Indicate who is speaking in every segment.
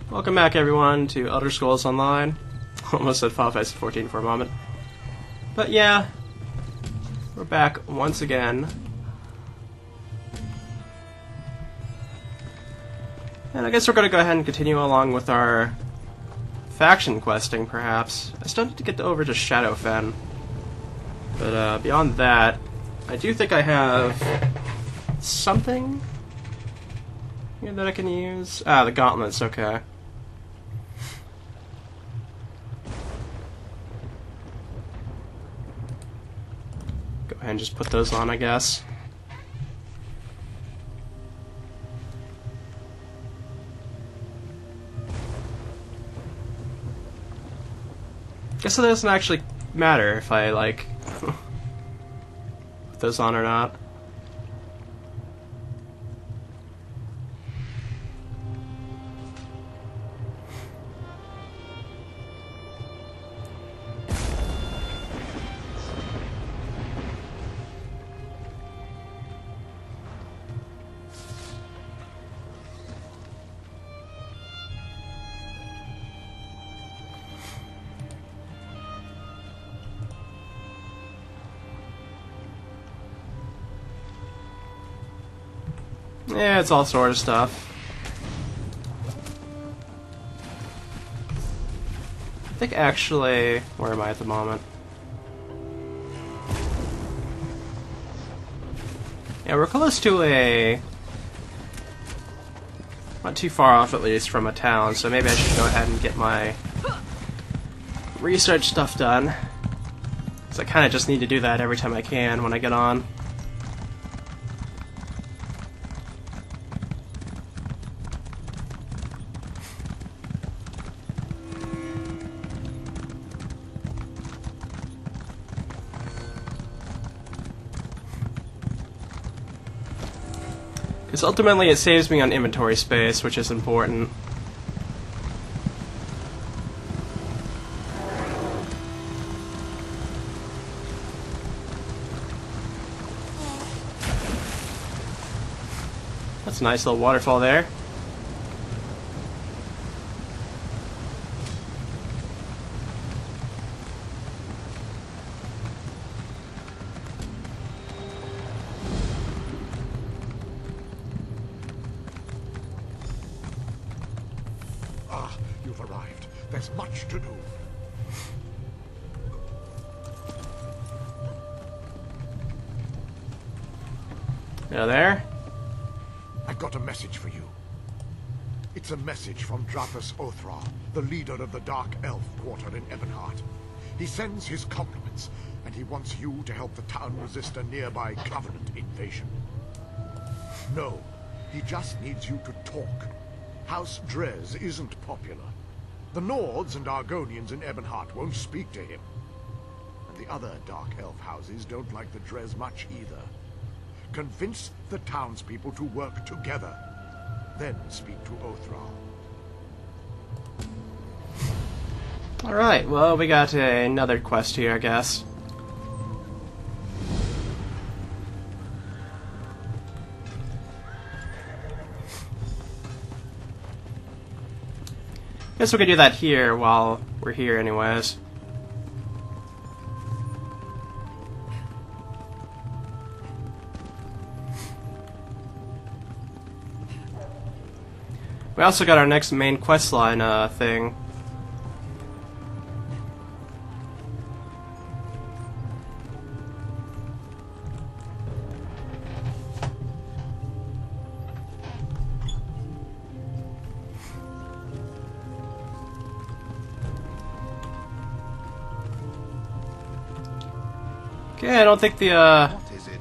Speaker 1: Welcome back, everyone, to Elder Scrolls Online. Almost said Final Fantasy 14 for a moment. But yeah, we're back once again. And I guess we're going to go ahead and continue along with our faction questing, perhaps. I still need to get over to Shadowfen. But beyond that, I do think I have something here that I can use. Ah, the gauntlets, okay. Go ahead and just put those on, I guess. Guess it doesn't actually matter if I, like, put those on or not. Yeah, it's all sort of stuff. I think actually, where am I at the moment? Yeah, we're close to a... not too far off at least from a town, so maybe I should go ahead and get my research stuff done. Because I kind of just need to do that every time I can when I get on. Because ultimately it saves me on inventory space, which is important. That's a nice little waterfall there.
Speaker 2: You've arrived. There's much to do.
Speaker 1: There.
Speaker 2: I've got a message for you. It's a message from Drathus Othra, the leader of the Dark Elf quarter in Ebonheart. He sends his compliments, and he wants you to help the town resist a nearby Covenant invasion. No, he just needs you to talk. House Drez isn't popular. The Nords and Argonians in Ebonheart won't speak to him. And the other Dark Elf houses don't like the Drez much either. Convince the townspeople to work together. Then speak to Othra.
Speaker 1: Alright, well, we got another quest here, I guess. Guess we could do that here while we're here anyways. We also got our next main questline thing. Okay, I don't think the
Speaker 2: What is it?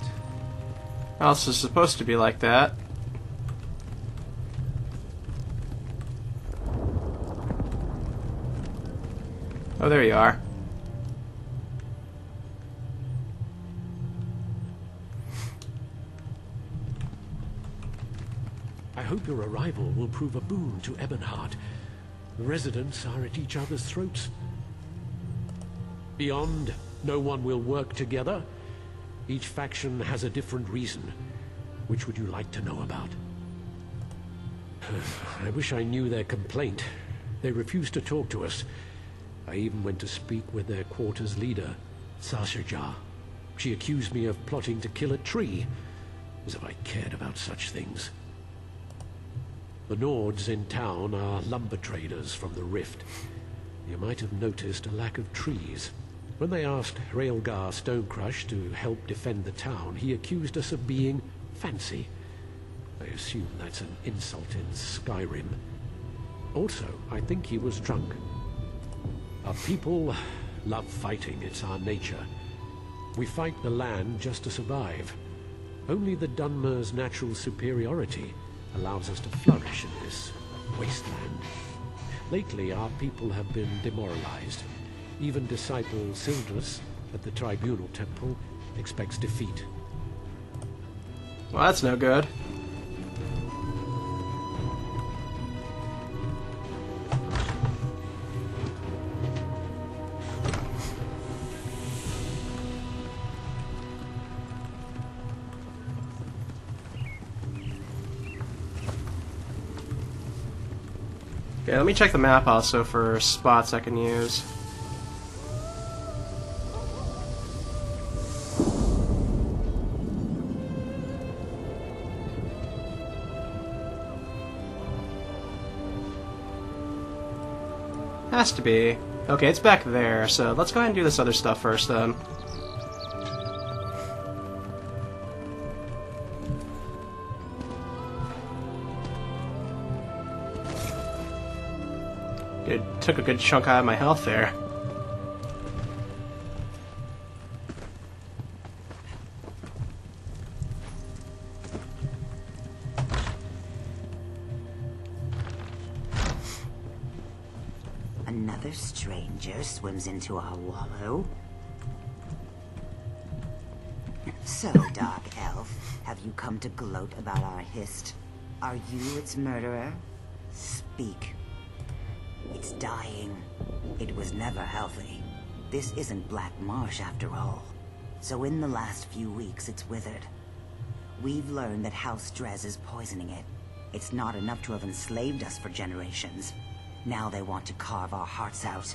Speaker 1: house is supposed to be like that. Oh, there you are.
Speaker 3: I hope your arrival will prove a boon to Ebonheart. The residents are at each other's throats. Beyond, no one will work together. Each faction has a different reason. Which would you like to know about? I wish I knew their complaint. They refused to talk to us. I even went to speak with their quarters leader, Sashaja. She accused me of plotting to kill a tree, as if I cared about such things. The Nords in town are lumber traders from the Rift. You might have noticed a lack of trees. When they asked Raelgar Stonecrush to help defend the town, he accused us of being fancy. I assume that's an insult in Skyrim. Also, I think he was drunk. Our people love fighting, it's our nature. We fight the land just to survive. Only the Dunmer's natural superiority allows us to flourish in this wasteland. Lately, our people have been demoralized. Even disciple Sildrus at the Tribunal Temple expects defeat.
Speaker 1: Well, that's no good. Okay, let me check the map also for spots I can use. Has to be. Okay, it's back there, so let's go ahead and do this other stuff first then. It took a good chunk out of my health there.
Speaker 4: Another stranger swims into our wallow. So, Dark Elf, have you come to gloat about our hist? Are you its murderer? Speak. It's dying. It was never healthy. This isn't Black Marsh after all. So in the last few weeks, it's withered. We've learned that House Drez is poisoning it. It's not enough to have enslaved us for generations. Now they want to carve our hearts out.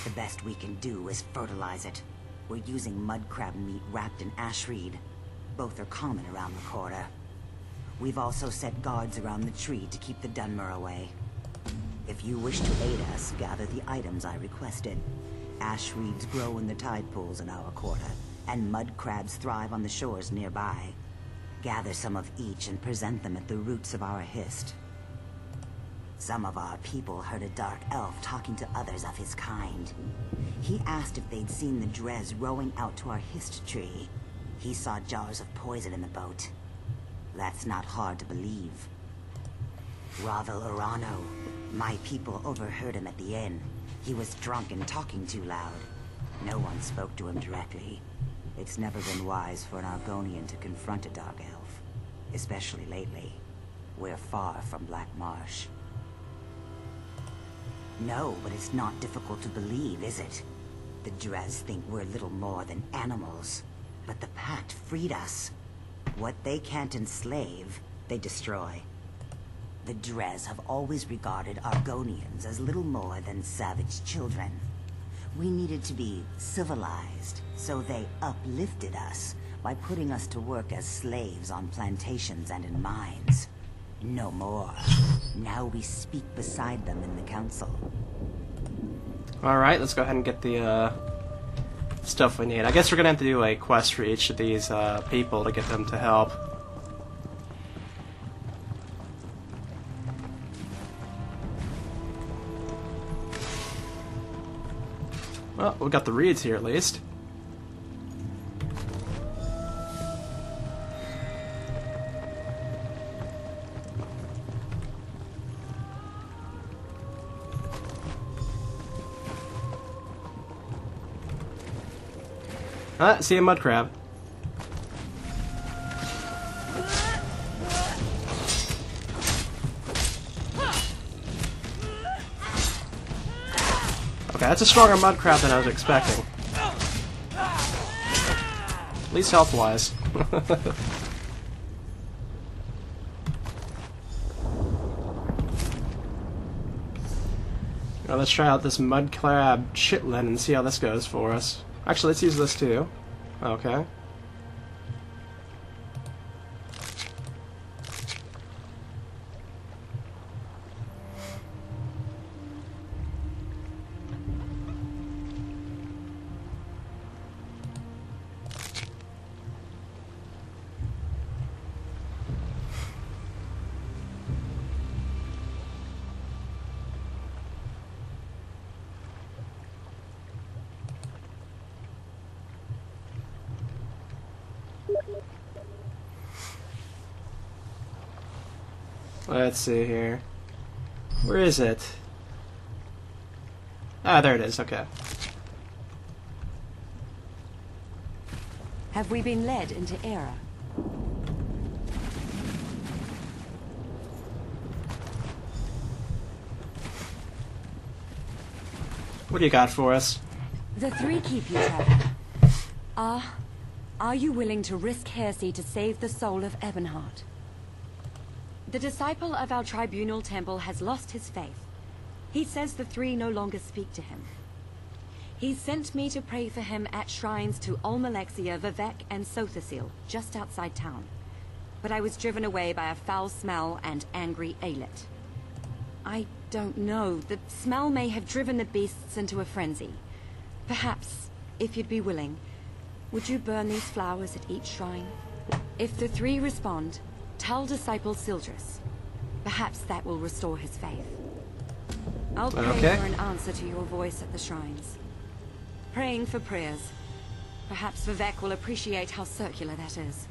Speaker 4: The best we can do is fertilize it. We're using mudcrab meat wrapped in ash reed. Both are common around the quarter. We've also set guards around the tree to keep the Dunmer away. If you wish to aid us, gather the items I requested. Ash reeds grow in the tide pools in our quarter, and mud crabs thrive on the shores nearby. Gather some of each and present them at the roots of our hist. Some of our people heard a dark elf talking to others of his kind. He asked if they'd seen the Drez rowing out to our hist tree. He saw jars of poison in the boat. That's not hard to believe. Ravel Urano. My people overheard him at the inn. He was drunk and talking too loud. No one spoke to him directly. It's never been wise for an Argonian to confront a dark elf. Especially lately. We're far from Black Marsh. No, but it's not difficult to believe, is it? The Drez think we're little more than animals. But the Pact freed us. What they can't enslave, they destroy. The Drez have always regarded Argonians as little more than savage children. We needed to be civilized, so they uplifted us by putting us to work as slaves on plantations and in mines. No more. Now we speak beside them in the council.
Speaker 1: Alright, let's go ahead and get the stuff we need. I guess we're gonna have to do a quest for each of these people to get them to help. Well, we got the reeds here at least. Ah, see a mud crab. Okay, that's a stronger mud crab than I was expecting. At least health-wise. Now let's try out this mud crab chitlin and see how this goes for us. Actually, let's use this too. Okay. Let's see here. Where is it? Ah, there it is, okay.
Speaker 5: Have we been led into error?
Speaker 1: What do you got for us?
Speaker 5: The three keep you, traveler. Are you willing to risk heresy to save the soul of Ebonheart? The disciple of our tribunal temple has lost his faith. He says the three no longer speak to him. He sent me to pray for him at shrines to Olmalexia, Vivek, and Sothasil, just outside town. But I was driven away by a foul smell and angry Aelith. I don't know. The smell may have driven the beasts into a frenzy. Perhaps, if you'd be willing, would you burn these flowers at each shrine? If the three respond, tell Disciple Sildris. Perhaps that will restore his faith. I'll pray for an answer to your voice at the shrines. Praying for prayers. Perhaps Vivek will appreciate how circular that is.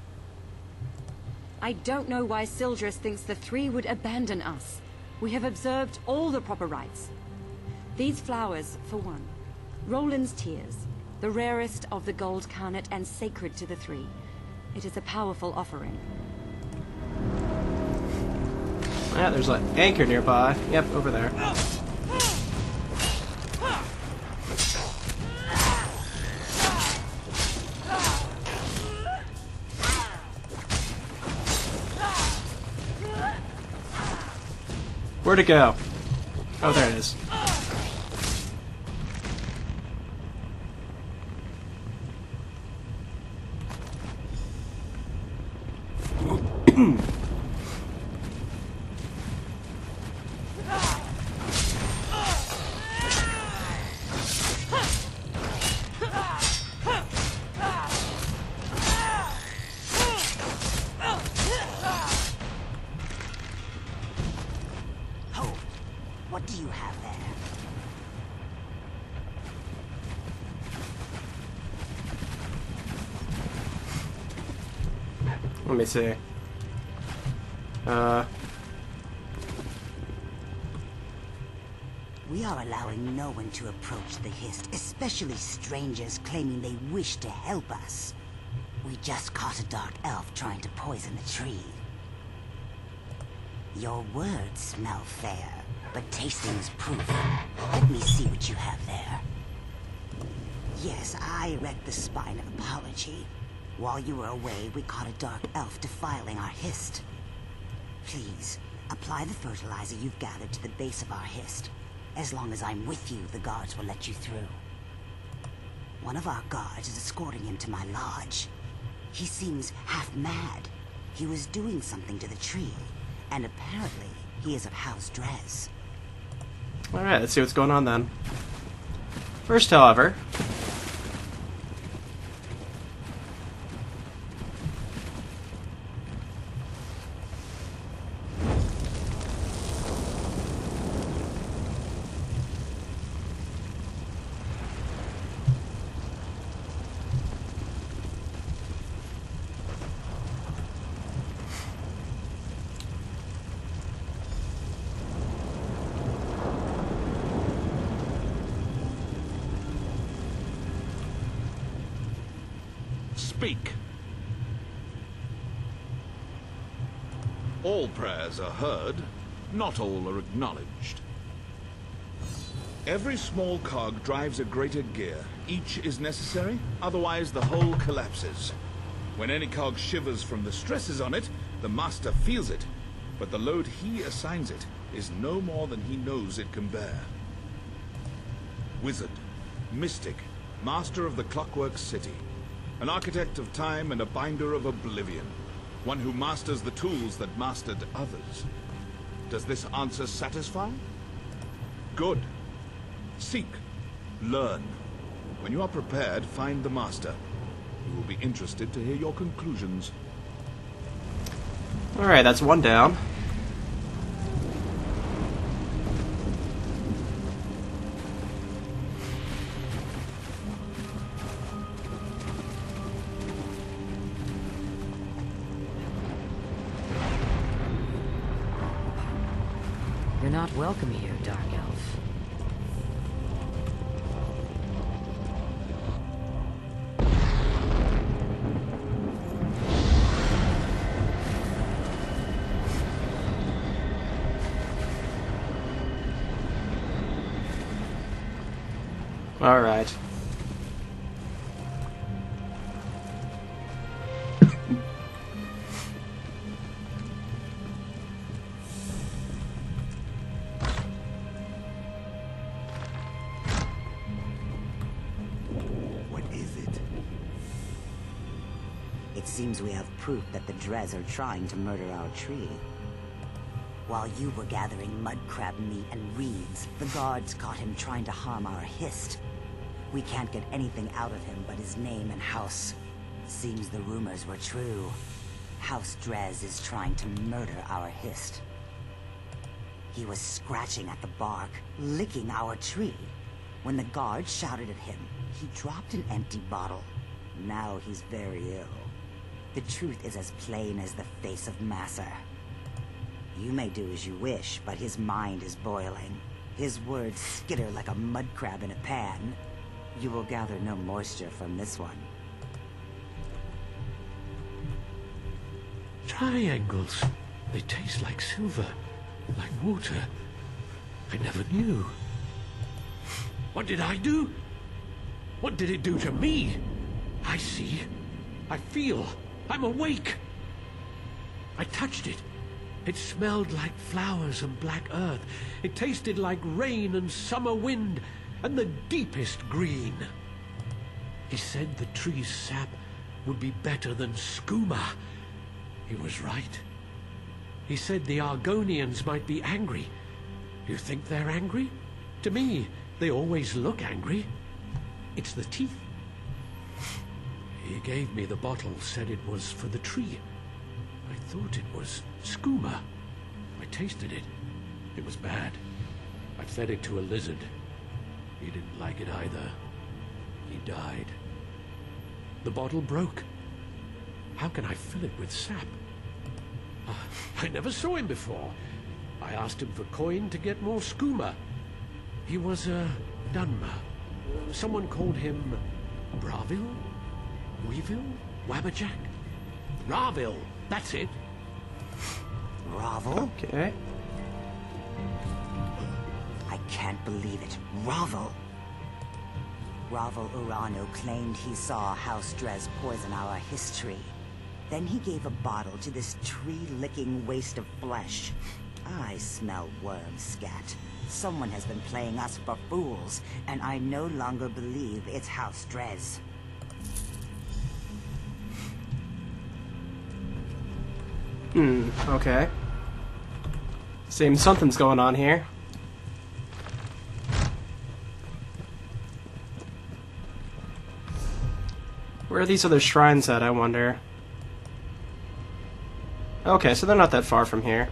Speaker 5: I don't know why Sildris thinks the three would abandon us. We have observed all the proper rites. These flowers, for one. Roland's tears, the rarest of the gold carnet and sacred to the three. It is a powerful offering.
Speaker 1: Yeah, there's an anchor nearby. Yep, over there. Where'd it go? Oh, there it is.
Speaker 4: What do you have there?
Speaker 1: Let me see.
Speaker 4: We are allowing no one to approach the Hist, especially strangers claiming they wish to help us. We just caught a dark elf trying to poison the tree. Your words smell fair, but tasting is proof. Let me see what you have there. Yes, I erect the spine of apology. While you were away, we caught a dark elf defiling our Hist. Please, apply the fertilizer you've gathered to the base of our Hist. As long as I'm with you, the guards will let you through. One of our guards is escorting him to my lodge. He seems half mad. He was doing something to the tree, and apparently he is of House Drez.
Speaker 1: Alright, let's see what's going on then. First, however...
Speaker 6: Speak. All prayers are heard, not all are acknowledged. Every small cog drives a greater gear. Each is necessary, otherwise the whole collapses. When any cog shivers from the stresses on it, the master feels it, but the load he assigns it is no more than he knows it can bear. wizard, mystic, master of the Clockwork City, an architect of time and a binder of oblivion, one who masters the tools that mastered others. Does this answer satisfy? Good. Seek. Learn. When you are prepared, find the master. We will be interested to hear your conclusions.
Speaker 1: Alright, that's one down.
Speaker 7: You're not welcome here, Dark Elf.
Speaker 1: Alright.
Speaker 2: What is it?
Speaker 4: It seems we have proof that the Dres are trying to murder our tree. While you were gathering mud crab meat and reeds, the guards caught him trying to harm our Hist. We can't get anything out of him but his name and house. Seems the rumors were true. House Dres is trying to murder our Hist. He was scratching at the bark, licking our tree. When the guards shouted at him, he dropped an empty bottle. Now he's very ill. The truth is as plain as the face of Masser. You may do as you wish, but his mind is boiling. His words skitter like a mud crab in a pan. You will gather no moisture from this one.
Speaker 3: Triangles. They taste like silver, like water. I never knew. What did I do? What did it do to me? I see. I feel. I'm awake. I touched it. It smelled like flowers and black earth. It tasted like rain and summer wind and the deepest green. He said the tree's sap would be better than skooma. He was right. He said the Argonians might be angry. You think they're angry? To me, they always look angry. It's the teeth. He gave me the bottle, said it was for the tree. I thought it was skooma. I tasted it. It was bad. I fed it to a lizard. He didn't like it either. He died. The bottle broke. How can I fill it with sap? I never saw him before. I asked him for coin to get more skooma. He was a Dunmer. Someone called him Braville? Weeville? Wabberjack? Raville, that's it.
Speaker 4: Ravel?
Speaker 1: Okay.
Speaker 4: I can't believe it. Ravel! Ravel Urano claimed he saw House Dres poison our history. Then he gave a bottle to this tree-licking waste of flesh. I smell worm scat. Someone has been playing us for fools, and I no longer believe it's House Dres.
Speaker 1: Okay. Seems something's going on here. Where are these other shrines at, I wonder? Okay, so they're not that far from here.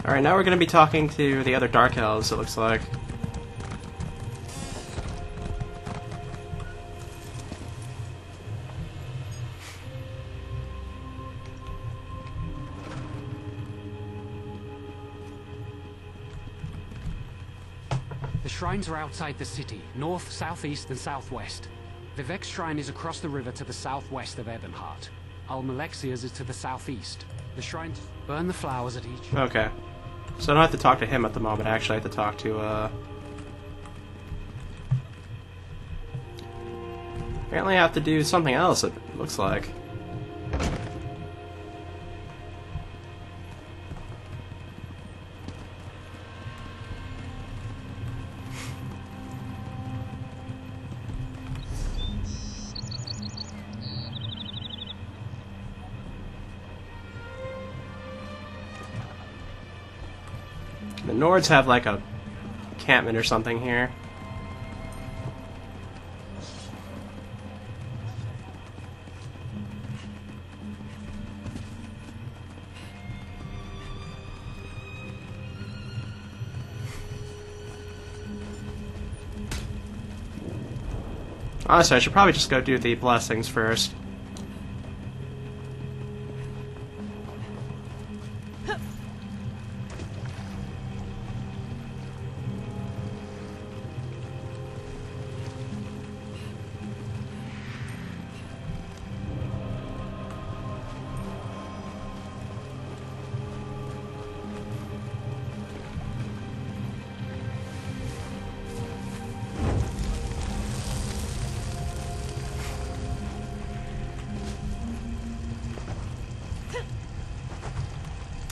Speaker 1: Alright, now we're going to be talking to the other Dark Elves, it looks like.
Speaker 8: The shrines are outside the city, north, southeast, and southwest. Vivek's shrine is across the river to the southwest of Ebonheart. Almalexia's is to the southeast. The shrine... Burn the flowers at each...
Speaker 1: Okay. So I don't have to talk to him at the moment. I actually have to talk to, Apparently I have to do something else, it looks like. The Nords have like a encampment or something here. Honestly, I should probably just go do the blessings first.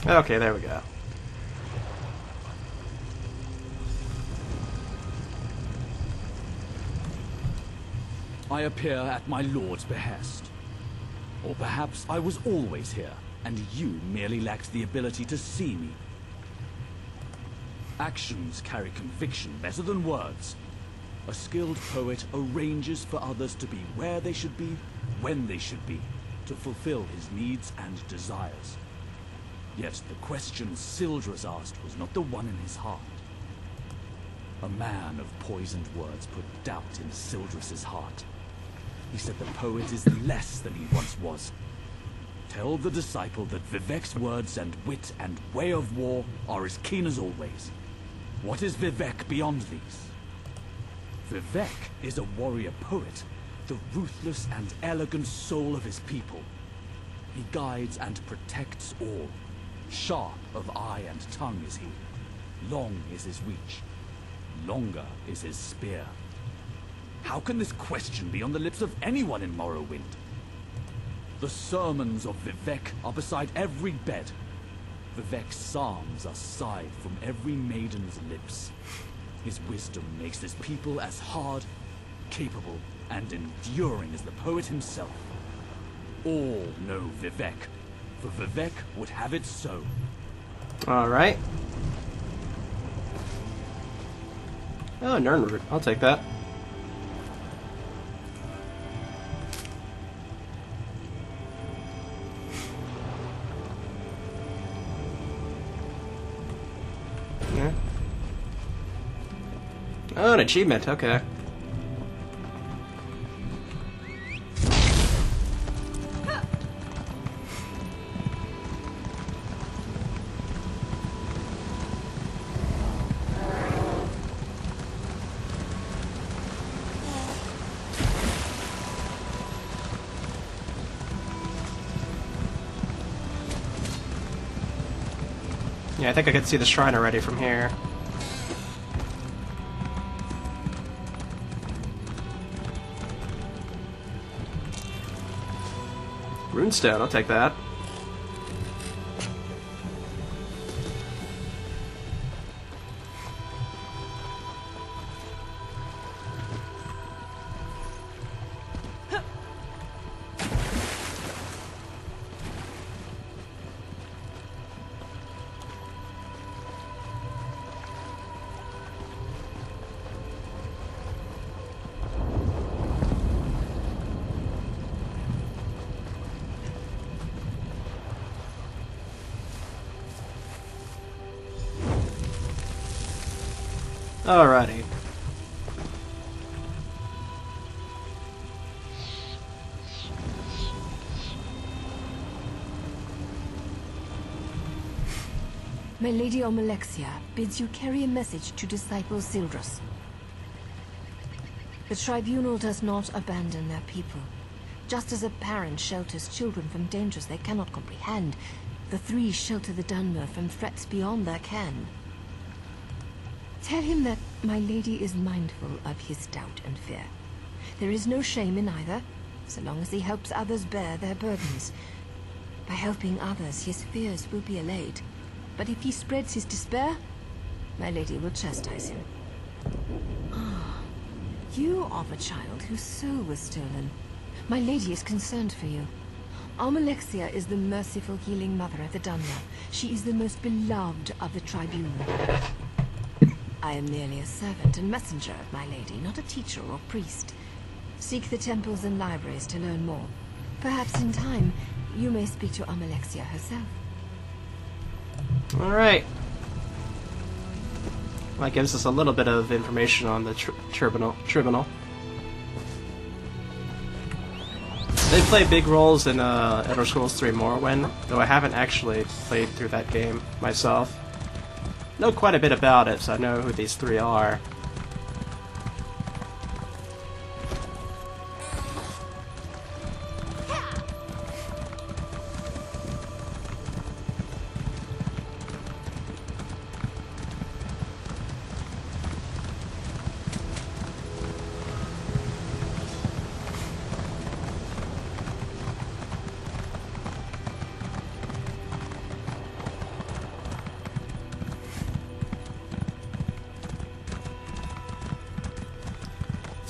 Speaker 1: Okay, there we go.
Speaker 9: I appear at my lord's behest. Or perhaps I was always here, and you merely lacked the ability to see me. Actions carry conviction better than words. A skilled poet arranges for others to be where they should be, when they should be, to fulfill his needs and desires. Yet the question Sildras asked was not the one in his heart. A man of poisoned words put doubt in Sildras's heart. He said the poet is less than he once was. Tell the disciple that Vivek's words and wit and way of war are as keen as always. What is Vivek beyond these? Vivek is a warrior poet, the ruthless and elegant soul of his people. He guides and protects all. Sharp of eye and tongue is he. Long is his reach. Longer is his spear. How can this question be on the lips of anyone in Morrowind? The sermons of Vivek are beside every bed. Vivek's psalms are sighed from every maiden's lips. His wisdom makes his people as hard, capable, and enduring as the poet himself. All know Vivek, for Vivek would have it so.
Speaker 1: Alright. Oh, Nernroot. I'll take that. Yeah. Oh, an achievement. Okay. Yeah, I think I can see the shrine already from here. Runestone, I'll take that. Alrighty.
Speaker 10: My Lady Almalexia bids you carry a message to Disciple Sildras. The Tribunal does not abandon their people. Just as a parent shelters children from dangers they cannot comprehend, the three shelter the Dunmer from threats beyond their ken. Tell him that my lady is mindful of his doubt and fear. There is no shame in either, so long as he helps others bear their burdens. By helping others, his fears will be allayed. But if he spreads his despair, my lady will chastise him. Ah, you are the child whose soul was stolen. My lady is concerned for you. Almalexia is the merciful healing mother of the Dunmer. She is the most beloved of the Tribunal. I am merely a servant and messenger of my lady, not a teacher or priest. Seek the temples and libraries to learn more. Perhaps in time, you may speak to Almalexia herself.
Speaker 1: Alright. That gives us a little bit of information on the tribunal. They play big roles in Elder Scrolls 3 Morrowind, though I haven't actually played through that game myself. Know quite a bit about it, so I know who these three are.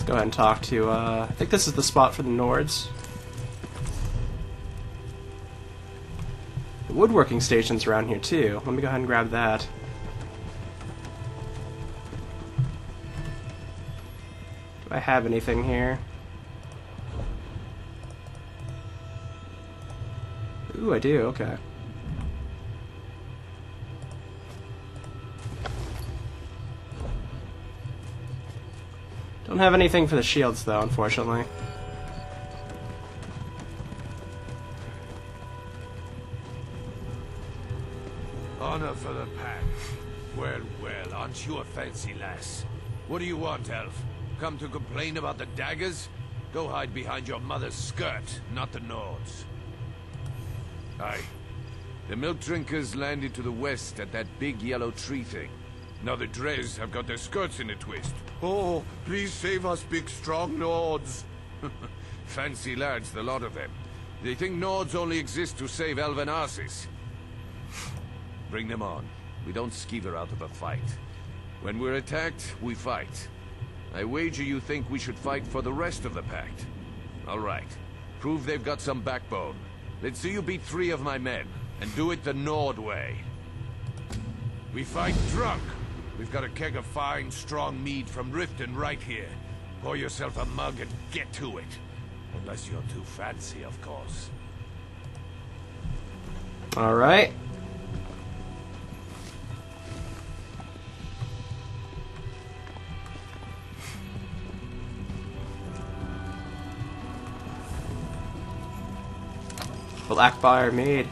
Speaker 1: Go ahead and talk to, I think this is the spot for the Nords. The woodworking station's around here too. Let me go ahead and grab that. Do I have anything here? Ooh, I do, okay. Don't have anything for the shields, though, unfortunately.
Speaker 11: Honor for the pack. Well, well, aren't you a fancy lass? What do you want, Elf? Come to complain about the daggers? Go hide behind your mother's skirt, not the Nords. Aye. The milk drinkers landed to the west at that big yellow tree thing. Now the Dres have got their skirts in a twist. Oh, please save us, big strong Nords. Fancy lads, the lot of them. They think Nords only exist to save elven asses. Bring them on. We don't skeever out of a fight. When we're attacked, we fight. I wager you think we should fight for the rest of the pact. All right. Prove they've got some backbone. Let's see you beat 3 of my men, and do it the Nord way. We fight drunk. We've got a keg of fine, strong mead from Riften right here. Pour yourself a mug and get to it. Unless you're too fancy, of course.
Speaker 1: Alright. Blackfire Mead.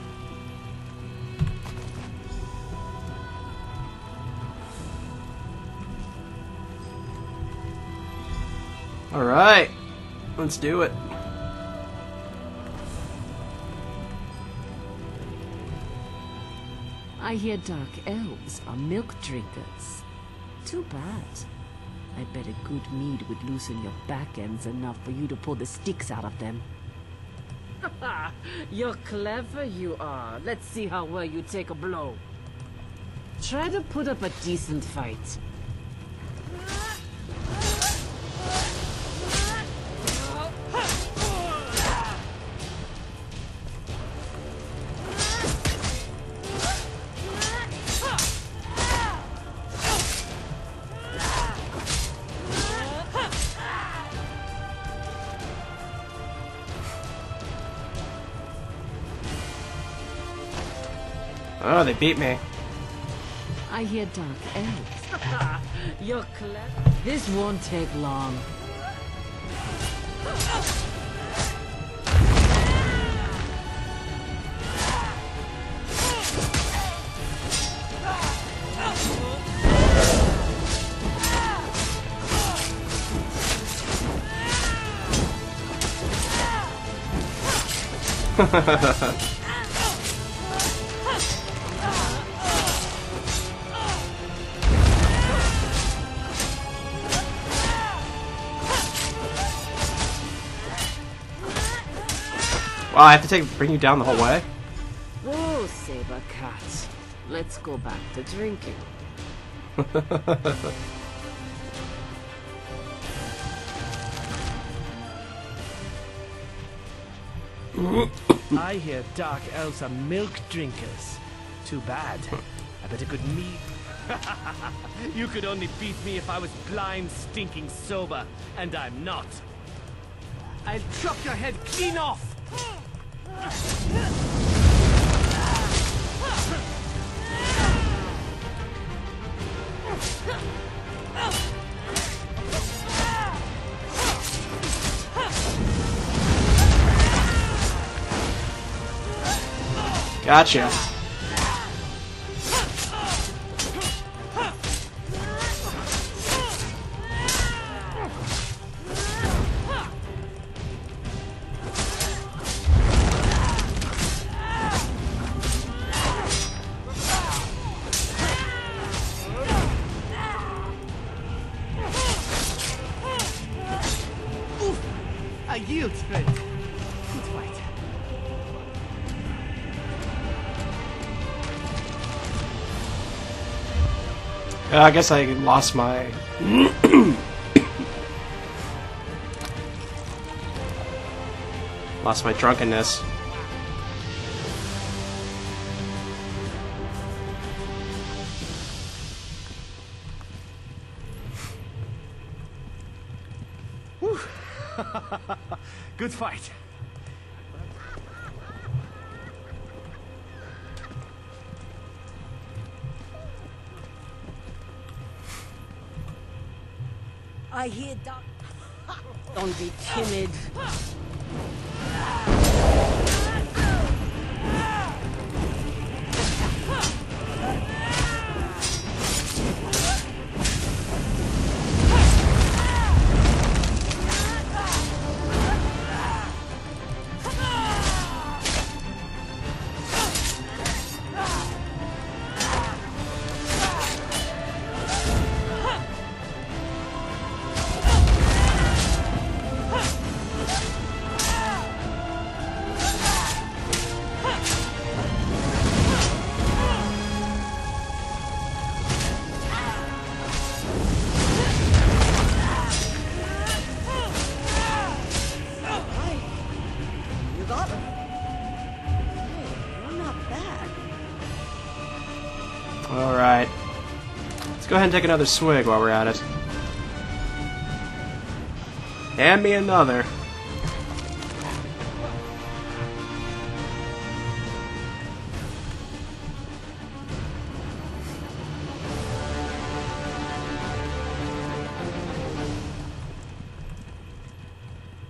Speaker 1: Alright, let's do it.
Speaker 7: I hear dark elves are milk drinkers. Too bad. I bet a good mead would loosen your back ends enough for you to pull the sticks out of them. You're clever, you are. Let's see how well you take a blow. Try to put up a decent fight.
Speaker 1: Oh, they beat me.
Speaker 7: I hear dark elves. You're clever. This won't take long.
Speaker 1: Wow, I have to bring you down the whole way?
Speaker 7: Oh, saber cat. Let's go back to drinking.
Speaker 12: I hear dark elves are milk drinkers. Too bad. I bet a good meat. You could only beat me if I was blind, stinking sober, and I'm not. I'll chop your head clean off!
Speaker 1: Gotcha.
Speaker 12: I yield, friend. Good fight.
Speaker 1: I guess I lost my... lost my drunkenness.
Speaker 12: Whew. Good fight.
Speaker 7: I hear dark. Don't be timid.
Speaker 1: Alright. Let's go ahead and take another swig while we're at it. Hand me another.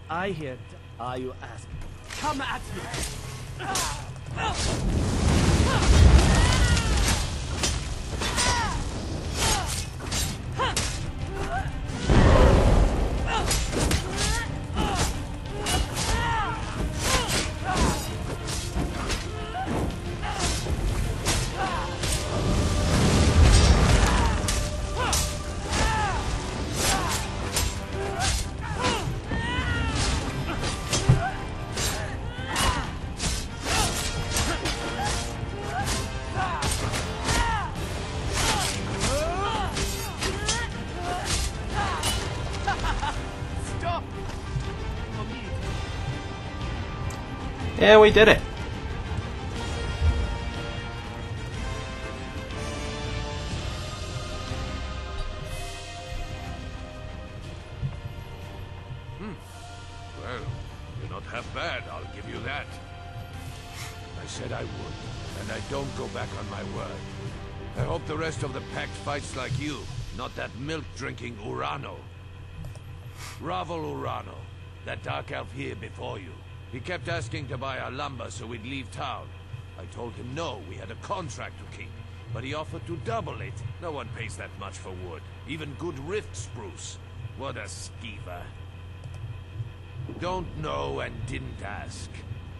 Speaker 12: I hear. Are you asking? Come at me!
Speaker 1: And we did it.
Speaker 11: Well, you're not half bad, I'll give you that. I said I would, and I don't go back on my word. I hope the rest of the pack fights like you, not that milk-drinking Urano. Ravel Urano, that dark elf here before you. He kept asking to buy our lumber so we'd leave town. I told him no, we had a contract to keep. But he offered to double it. No one pays that much for wood. Even good rift spruce. What a skeever. Don't know and didn't ask.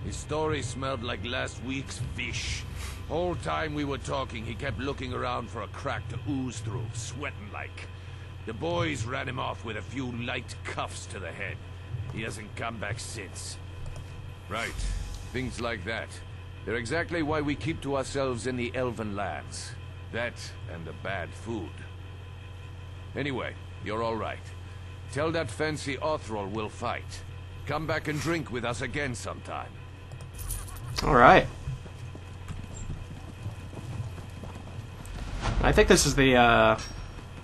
Speaker 11: His story smelled like last week's fish. Whole time we were talking, he kept looking around for a crack to ooze through, sweating like. The boys ran him off with a few light cuffs to the head. He hasn't come back since. Right. Things like that. They're exactly why we keep to ourselves in the Elven lands. That and the bad food. Anyway, you're all right. Tell that fancy Othrol we'll fight. Come back and drink with us again sometime.
Speaker 1: All right. I think this is the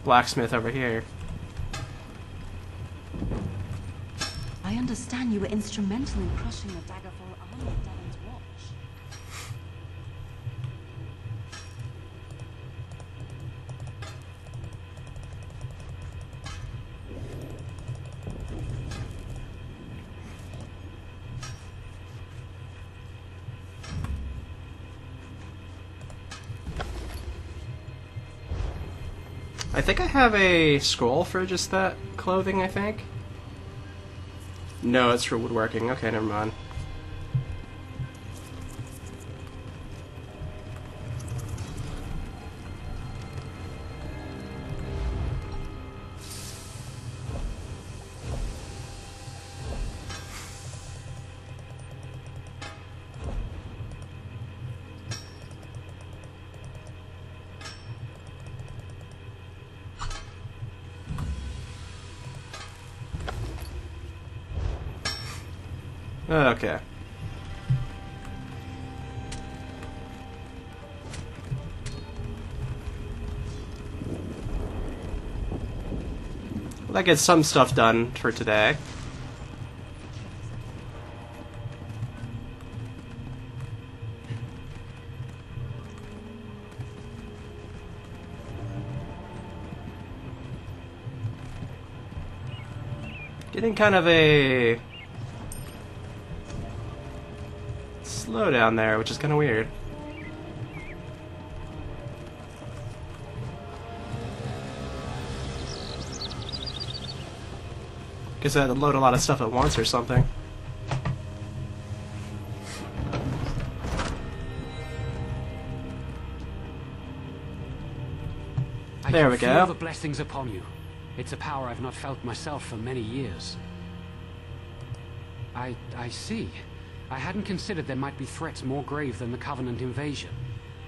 Speaker 1: blacksmith over here.
Speaker 5: I understand you were instrumental in crushing the Daggerfall army at Devon's watch.
Speaker 1: I think I have a scroll for just that clothing, I think. No, it's for woodworking. Okay, never mind. Okay. Well, that gets some stuff done for today. Getting kind of a slow down there, which is kind of weird. Guess I had to load a lot of stuff at once or something. There we go.
Speaker 8: I feel the blessings upon you. It's a power I've not felt myself for many years. I see. I hadn't considered there might be threats more grave than the Covenant invasion.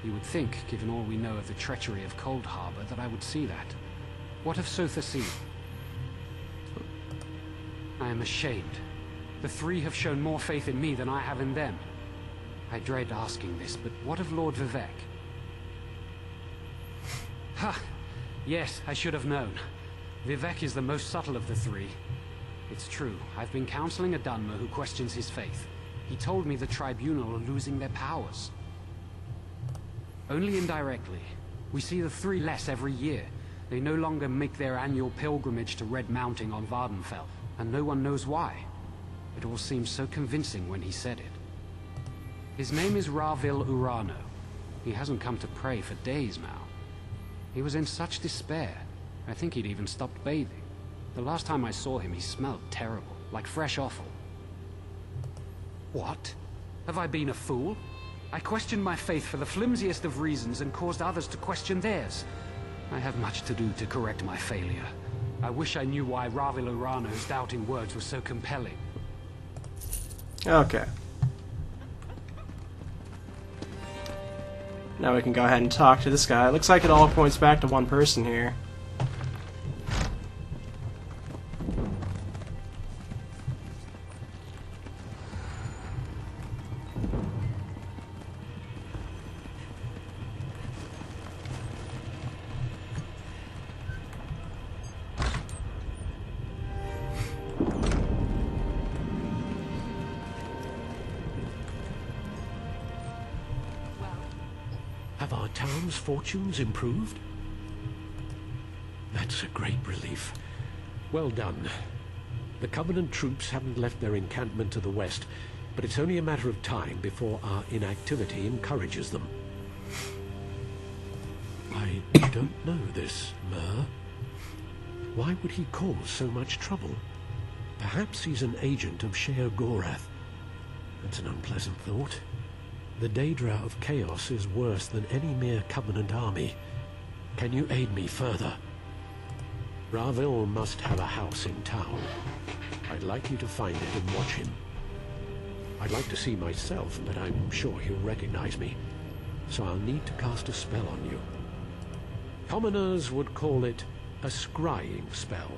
Speaker 8: You would think, given all we know of the treachery of Cold Harbor, that I would see that. What of Sotha Sea? I am ashamed. The three have shown more faith in me than I have in them. I dread asking this, but what of Lord Vivek? Ha! Yes, I should have known. Vivek is the most subtle of the three. It's true, I've been counseling a Dunmer who questions his faith. He told me the Tribunal are losing their powers. Only indirectly. We see the three less every year. They no longer make their annual pilgrimage to Red Mounting on Vardenfell, and no one knows why. It all seemed so convincing when he said it. His name is Ravil Urano. He hasn't come to pray for days now. He was in such despair. I think he'd even stopped bathing. The last time I saw him, he smelled terrible, like fresh offal. What? Have I been a fool? I questioned my faith for the flimsiest of reasons and caused others to question theirs. I have much to do to correct my failure. I wish I knew why Ravil Urano's doubting words were so compelling.
Speaker 1: Okay. Now we can go ahead and talk to this guy. It looks like it all points back to one person here.
Speaker 3: Have our town's fortunes improved? That's a great relief. Well done. The Covenant troops haven't left their encampment to the west, but it's only a matter of time before our inactivity encourages them. I don't know this, Mer. Why would he cause so much trouble? Perhaps he's an agent of Sheer Gorath. That's an unpleasant thought. The Daedra of Chaos is worse than any mere Covenant army. Can you aid me further? Ravil must have a house in town. I'd like you to find it and watch him. I'd like to see myself, but I'm sure he'll recognize me. So I'll need to cast a spell on you. Commoners would call it a scrying spell,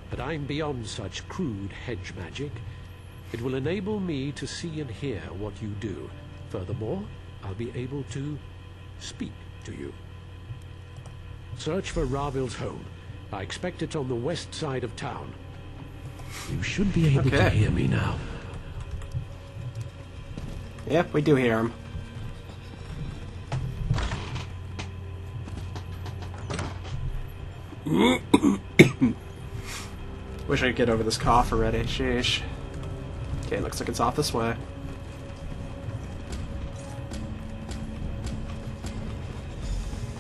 Speaker 3: but I'm beyond such crude hedge magic. It will enable me to see and hear what you do. Furthermore, I'll be able to speak to you. Search for Ravil's home. I expect it's on the west side of town. You should be able to hear me now.
Speaker 1: Yep, we do hear him. Wish I could get over this cough already. Sheesh. Okay, looks like it's off this way.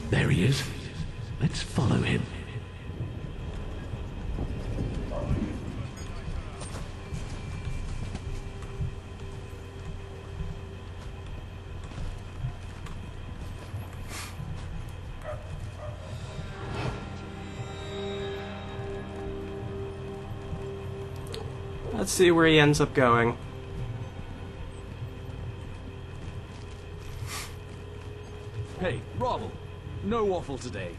Speaker 3: There he is. Let's follow him.
Speaker 1: Let's see where he ends up going.
Speaker 9: Hey, Ravel. No waffle today.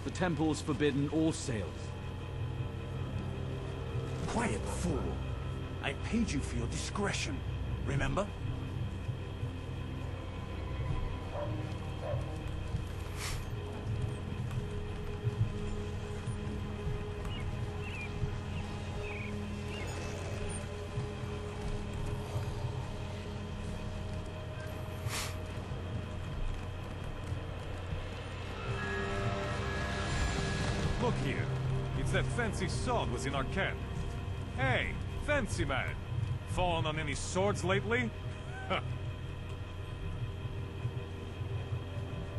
Speaker 9: The temple's forbidden all sales.
Speaker 13: Quiet, fool. I paid you for your discretion, remember?
Speaker 14: Look here. It's that fancy sword was in our camp. Hey, fancy man. Fallen on any swords lately?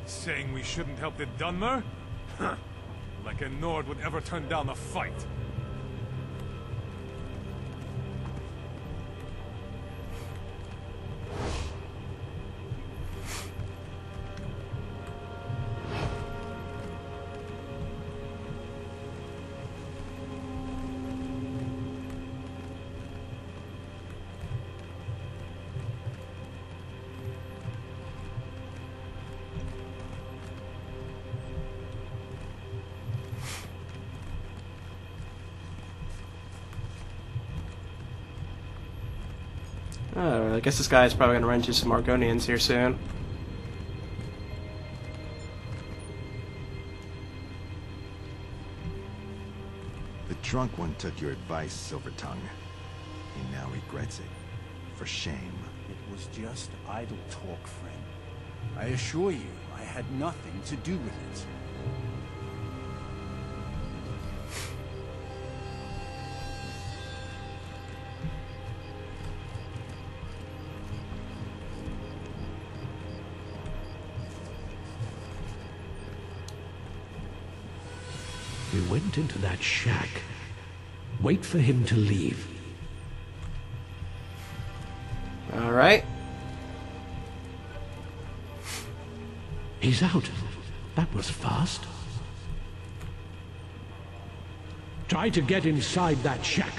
Speaker 14: Saying we shouldn't help the Dunmer? Like a Nord would ever turn down a fight.
Speaker 1: I guess this guy's probably going to run into some Argonians here soon.
Speaker 15: The drunk one took your advice, Silver Tongue. He now regrets it. For shame.
Speaker 13: It was just idle talk, friend. I assure you, I had nothing to do with it.
Speaker 3: We went into that shack. Wait for him to leave.
Speaker 1: Alright.
Speaker 3: He's out. That was fast. Try to get inside that shack.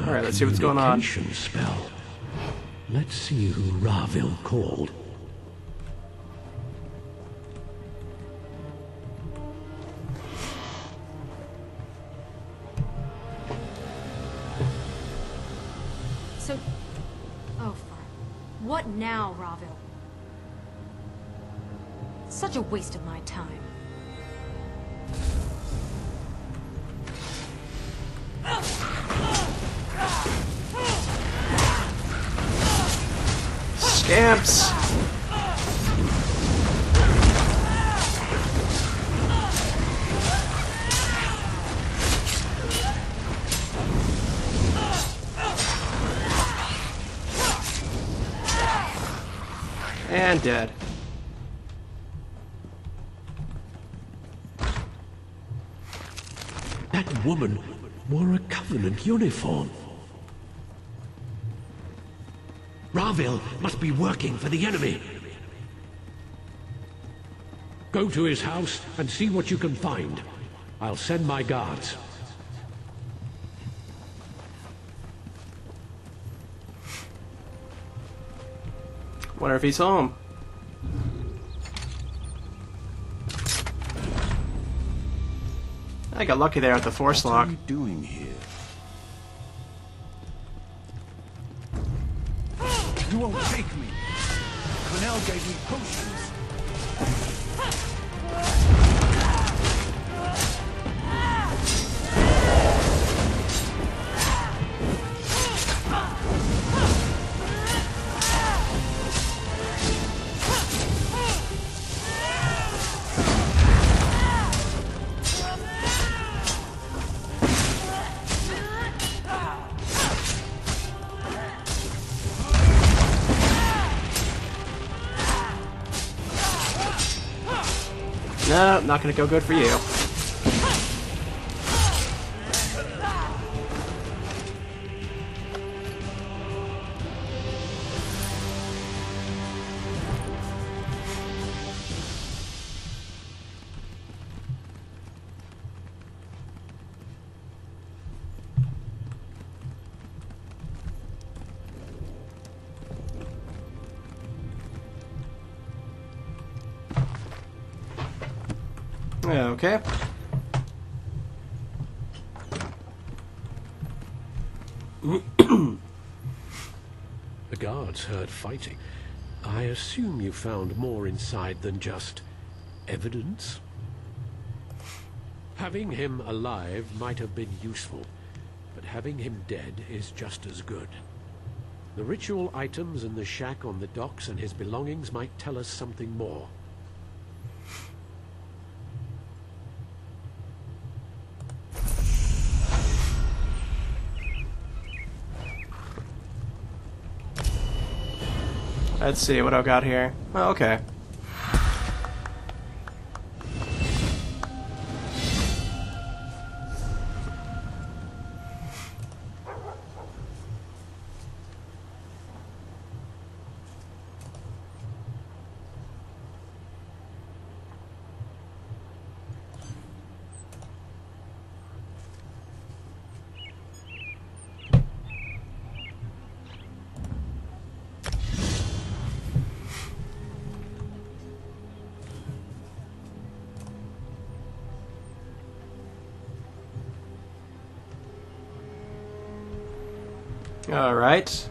Speaker 1: Alright, let's see what's going on.
Speaker 3: Spell. Let's see who Ravil called.
Speaker 16: So... Oh, what now, Ravil? Such a waste of my time.
Speaker 1: Scamps! And dead.
Speaker 3: That woman wore a Covenant uniform. Ravil must be working for the enemy. Go to his house and see what you can find. I'll send my guards.
Speaker 1: Wonder if he's home. I got lucky there at the force lock.
Speaker 13: What are you doing here? You won't take me. Cornell gave me potions.
Speaker 1: No, not gonna go good for you. Okay.
Speaker 3: The guards heard fighting. I assume you found more inside than just evidence? Having him alive might have been useful, but having him dead is just as good. The ritual items in the shack on the docks and his belongings might tell us something more.
Speaker 1: Let's see what I've got here. Oh, okay. All right.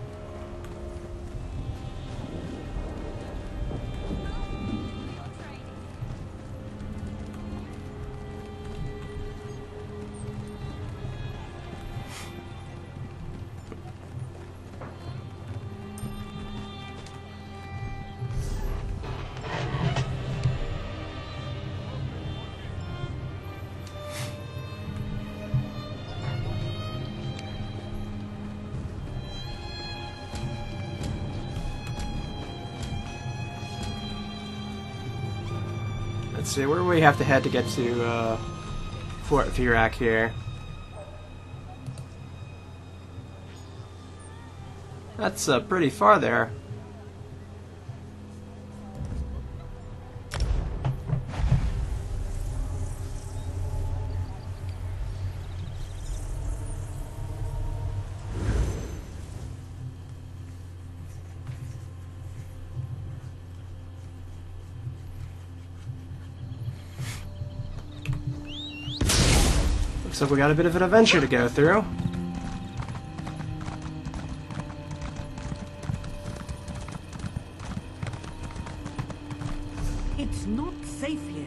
Speaker 1: Let's see, where do we have to head to get to Fort Virac here? That's pretty far there. Looks like we got a bit of an adventure to go through.
Speaker 17: It's not safe here.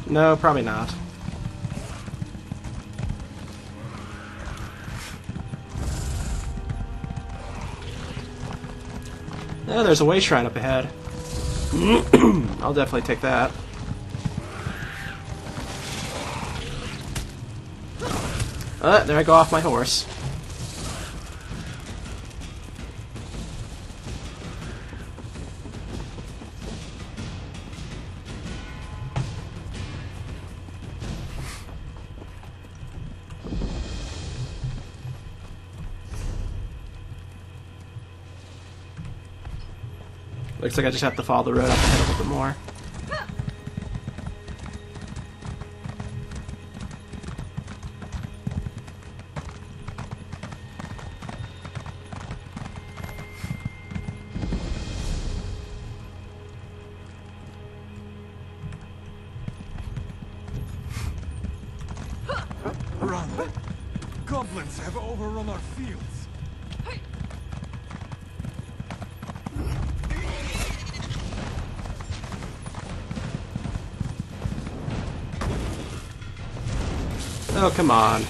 Speaker 1: No, probably not. Yeah, there's a way shrine up ahead. I'll definitely take that. There I go off my horse. Looks like I just have to follow the road up ahead a little bit more.
Speaker 14: Run! Goblins have overrun our fields.
Speaker 1: Oh, come on.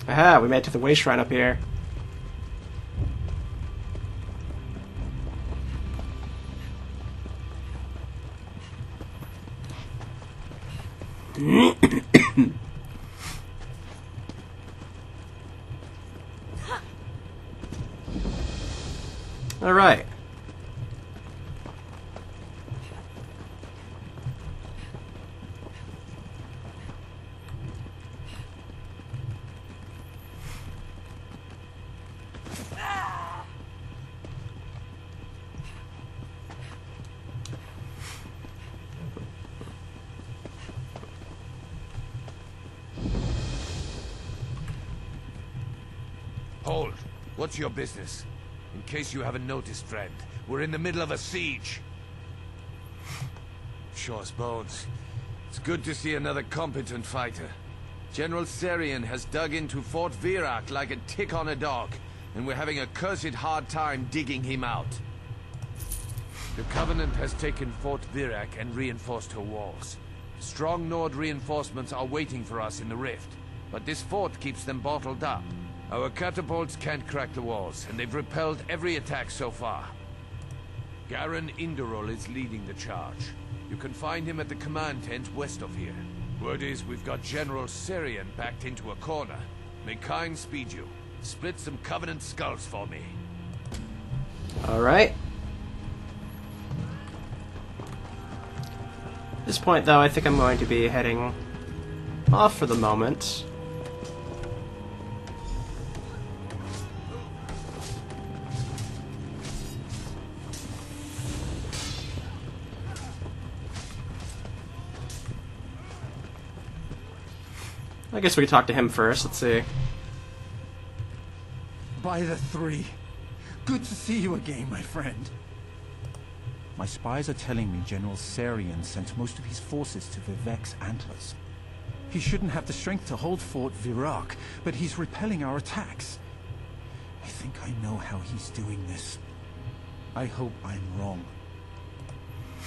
Speaker 1: Aha, we made it to the way shrine up here. All right.
Speaker 11: Hold. What's your business? In case you haven't noticed, friend, we're in the middle of a siege. Shaw's bones. It's good to see another competent fighter. General Serian has dug into Fort Virak like a tick on a dog, and we're having a cursed hard time digging him out. The Covenant has taken Fort Virak and reinforced her walls. Strong Nord reinforcements are waiting for us in the rift, but this fort keeps them bottled up. Our catapults can't crack the walls, and they've repelled every attack so far. Garen Inderol is leading the charge. You can find him at the command tent west of here. Word is we've got General Serian backed into a corner. May Kyne speed you. Split some Covenant skulls for me.
Speaker 1: Alright. At this point, though, I think I'm going to be heading off for the moment. I guess we could talk to him first. Let's see.
Speaker 13: By the three. Good to see you again, my friend. My spies are telling me General Serian sent most of his forces to Vivek's Antlers. He shouldn't have the strength to hold Fort Virak, but he's repelling our attacks. I think I know how he's doing this. I hope I'm wrong.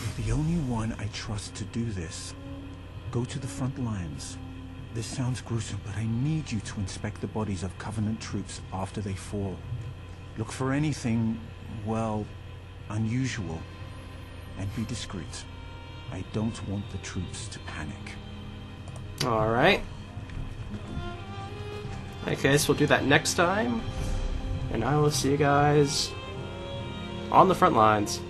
Speaker 13: You're the only one I trust to do this. Go to the front lines. This sounds gruesome, but I need you to inspect the bodies of Covenant troops after they fall. Look for anything, well, unusual. And be discreet. I don't want the troops to panic.
Speaker 1: Alright. Okay, so we'll do that next time. And I will see you guys on the front lines.